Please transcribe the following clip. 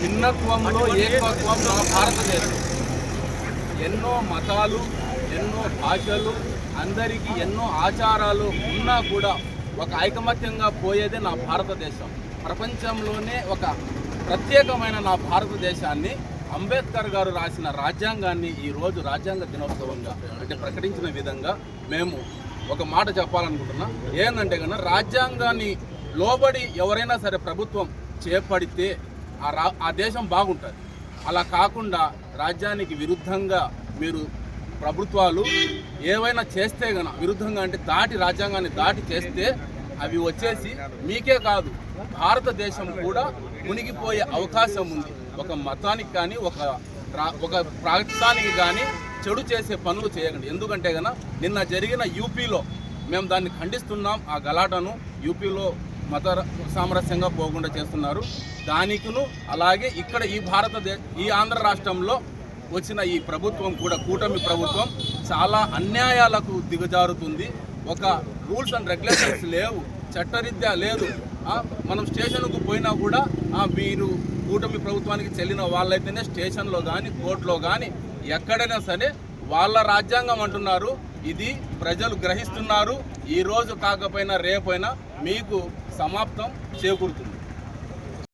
భిన్నత్వంలో ఏకత్వం మన భారతదేశం. ఎన్నో మతాలు, ఎన్నో భాషలు, అందరికీ ఎన్నో ఆచారాలు ఉన్నా కూడా ఒక ఐకమత్యంగా పోయేదే నా భారతదేశం. ప్రపంచంలోనే ఒక ప్రత్యేకమైన నా భారతదేశాన్ని అంబేద్కర్ గారు రాసిన రాజ్యాంగాన్ని ఈరోజు రాజ్యాంగ దినోత్సవంగా అంటే ప్రకటించిన విధంగా మేము ఒక మాట చెప్పాలనుకుంటున్నాం. ఏంటంటే కన్నా రాజ్యాంగాన్ని లోబడి ఎవరైనా సరే ప్రభుత్వం చేపడితే ఆ దేశం బాగుంటుంది. అలా కాకుండా రాజ్యానికి విరుద్ధంగా మీరు ప్రభుత్వాలు ఏవైనా చేస్తే గన విరుద్ధంగా అంటే రాజ్యాంగాన్ని దాటి చేస్తే అవి వచ్చేసి మీకే కాదు భారతదేశం కూడా మునిగిపోయే అవకాశం ఉంది. ఒక మతానికి కానీ ఒక ప్రాంతానికి కానీ చెడు చేసే పనులు చేయకండి. ఎందుకంటే గన నిన్న జరిగిన యూపీలో మేము దాన్ని ఖండిస్తున్నాం. ఆ గలాటను యూపీలో మత సామరస్యంగా పోకుండా చేస్తున్నారు. దానికిను అలాగే ఇక్కడ ఈ ఆంధ్ర రాష్ట్రంలో వచ్చిన ఈ ప్రభుత్వం కూడా కూటమి ప్రభుత్వం చాలా అన్యాయాలకు దిగజారుతుంది. ఒక రూల్స్ అండ్ రెగ్యులేషన్స్ లేవు, చట్టరీత్యా లేదు. మనం స్టేషన్కు పోయినా కూడా మీరు కూటమి ప్రభుత్వానికి చెల్లిన వాళ్ళైతేనే స్టేషన్లో కానీ కోర్టులో కానీ ఎక్కడైనా సరే వాళ్ళ రాజ్యాంగం అంటున్నారు. ఇది ప్రజలు గ్రహిస్తున్నారు. ఈరోజు కాకపోయినా రేపైనా మీకు సమాప్తం చేకూరుతుంది.